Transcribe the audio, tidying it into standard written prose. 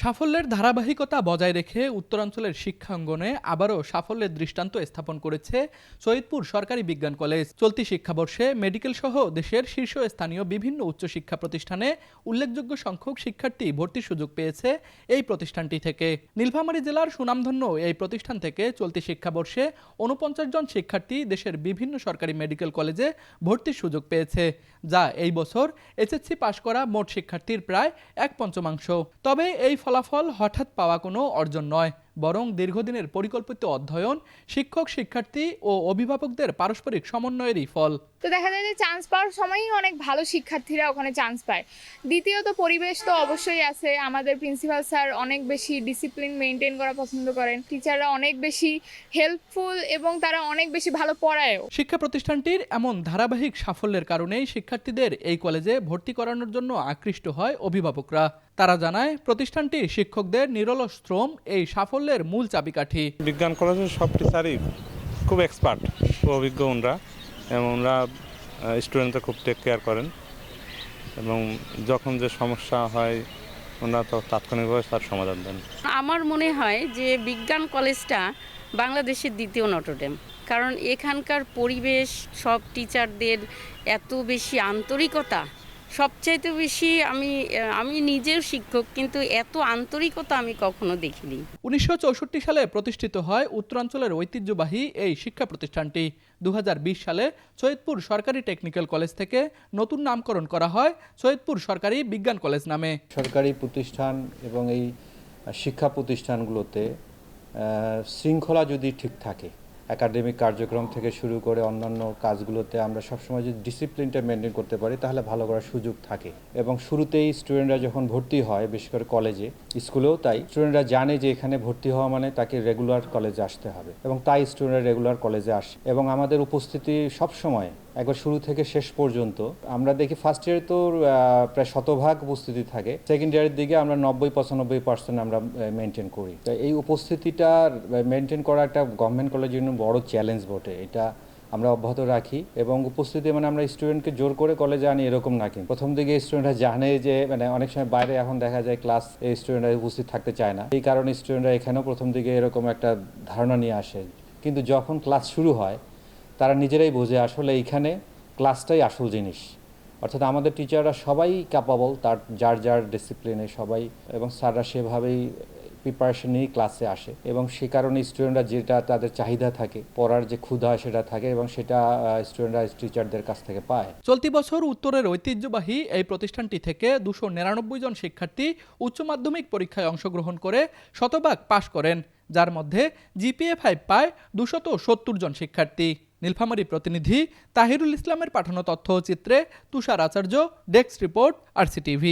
সাফল্যের ধারাবাহিকতা বজায় রেখে উত্তরাঞ্চলের শিক্ষাঙ্গনে আবারও সাফল্যের দৃষ্টান্ত স্থাপন করেছে সৈয়দপুর সরকারি বিজ্ঞান কলেজ। চলতি শিক্ষাবর্ষে মেডিকেল সহ দেশের শীর্ষস্থানীয় বিভিন্ন উচ্চশিক্ষা প্রতিষ্ঠানে উল্লেখযোগ্য সংখ্যক শিক্ষার্থী ভর্তির সুযোগ পেয়েছে এই প্রতিষ্ঠানটি থেকে। নীলফামারী জেলার সুনামধন্য এই প্রতিষ্ঠান থেকে চলতি শিক্ষাবর্ষে ৪৯ জন শিক্ষার্থী দেশের বিভিন্ন সরকারি মেডিকেল কলেজে ভর্তির সুযোগ পেয়েছে, যা এই বছর এসএসসি পাশ করা মোট শিক্ষার্থীর প্রায় ১/৫। তবে এই ফলাফল হঠাৎ পাওয়া কোনো অর্জন নয়, বরং দীর্ঘদিনের পরিকল্পিত অধ্যয়ন, শিক্ষক শিক্ষার্থী ও অভিভাবকদের পারস্পরিক সমন্বয়েরই ফল। তো দেখা যায় যে চান্স পাওয়ার সময়ই অনেক ভালো শিক্ষার্থীরা ওখানে চান্স পায়। দ্বিতীয়ত পরিবেশ তো অবশ্যই আছে। আমাদের প্রিন্সিপাল স্যার অনেক বেশি ডিসিপ্লিন মেনটেন করা পছন্দ করেন। টিচাররা অনেক বেশি হেল্পফুল এবং তারা অনেক বেশি ভালো পড়ায়ও। শিক্ষা প্রতিষ্ঠানটির এমন ধারাবাহিক সাফল্যের কারণেই শিক্ষার্থীদের এই কলেজে ভর্তি করানোর জন্য আকৃষ্ট হয় অভিভাবকরা। তারা জানায়, প্রতিষ্ঠানটির শিক্ষকদের নিরলস শ্রম এই সাফল্যের মূল চাবিকাঠি। বিজ্ঞান কলেজের সব টিচারই খুব এক্সপার্ট, অভিজ্ঞ ওনরা, এবং ওনরা স্টুডেন্টদের খুব টেক কেয়ার করেন এবং যখন যে সমস্যা হয় ওনারা তো তাৎক্ষণিকভাবে তার সমাধান দেন। আমার মনে হয় যে বিজ্ঞান কলেজটা বাংলাদেশের দ্বিতীয় নটরডেম, কারণ এখানকার পরিবেশ, সব টিচারদের এত বেশি আন্তরিকতা, সবচাইতে বেশি আমি নিজেও শিক্ষক, কিন্তু এত আন্তরিকতা আমি কখনো দেখিনি। ১৯৬৪ সালে প্রতিষ্ঠিত হয় উত্তরাঞ্চলের ঐতিহ্যবাহী এই শিক্ষা প্রতিষ্ঠানটি। ২০২০ সালে সৈয়দপুর সরকারি টেকনিক্যাল কলেজ থেকে নতুন নামকরণ করা হয় সৈয়দপুর সরকারি বিজ্ঞান কলেজ নামে। সরকারি প্রতিষ্ঠান এবং এই শিক্ষা প্রতিষ্ঠানগুলোতে শৃঙ্খলা যদি ঠিক থাকে, একাডেমিক কার্যক্রম থেকে শুরু করে অন্যান্য কাজগুলোতে আমরা সবসময় যদি ডিসিপ্লিনটা মেনটেন করতে পারি তাহলে ভালো করার সুযোগ থাকে। এবং শুরুতেই স্টুডেন্টরা যখন ভর্তি হয়, বিশেষ করে কলেজে, স্কুলেও তাই, স্টুডেন্টরা জানে যে এখানে ভর্তি হওয়া মানে তাকে রেগুলার কলেজে আসতে হবে, এবং তাই স্টুডেন্টরা রেগুলার কলেজে আসে। এবং আমাদের উপস্থিতি সবসময় একবার শুরু থেকে শেষ পর্যন্ত আমরা দেখি ফার্স্ট ইয়ারে তো প্রায় 100% উপস্থিতি থাকে, সেকেন্ড ইয়ারের দিকে আমরা 90-95% আমরা মেনটেন করি। এই উপস্থিতিটা মেনটেন করা একটা গভর্নমেন্ট কলেজের জন্য বড় চ্যালেঞ্জ বটে, এটা আমরা অব্যাহত রাখি। এবং উপস্থিতি মানে আমরা স্টুডেন্টকে জোর করে কলেজে আনি এরকম না, কিন্তু প্রথম দিকে স্টুডেন্টরা জানে যে অনেক সময় বাইরে এখন দেখা যায় ক্লাস স্টুডেন্টরা উপস্থিত থাকতে চায় না, এই কারণে স্টুডেন্টরা এখানেও প্রথম দিকে এরকম একটা ধারণা নিয়ে আসে। কিন্তু যখন ক্লাস শুরু হয় তারা নিজেরাই বোঝে আসলে এইখানে ক্লাসটাই আসল জিনিস, অর্থাৎ আমাদের টিচাররা সবাই ক্যাপাবল, তার যার যার ডিসিপ্লিনে সবাই, এবং স্যাররা সেভাবেই প্রিপারেশন নিয়ে ক্লাসে আসে, এবং সে কারণে স্টুডেন্টরা যেটা তাদের চাহিদা থাকে, পড়ার যে ক্ষুধা সেটা থাকে, এবং সেটা স্টুডেন্টরা টিচারদের কাছ থেকে পায়। চলতি বছর উত্তরের ঐতিহ্যবাহী এই প্রতিষ্ঠানটি থেকে 299 জন শিক্ষার্থী উচ্চ মাধ্যমিক পরীক্ষায় অংশগ্রহণ করে শতভাগ পাশ করেন, যার মধ্যে জিপিএ 5 পায় 270 জন শিক্ষার্থী। নীলফামারী প্রতিনিধি তাহিরুল ইসলামের পাঠানো তথ্যচিত্রে তুষার আচার্য, ডেস্ক রিপোর্ট, RCTV।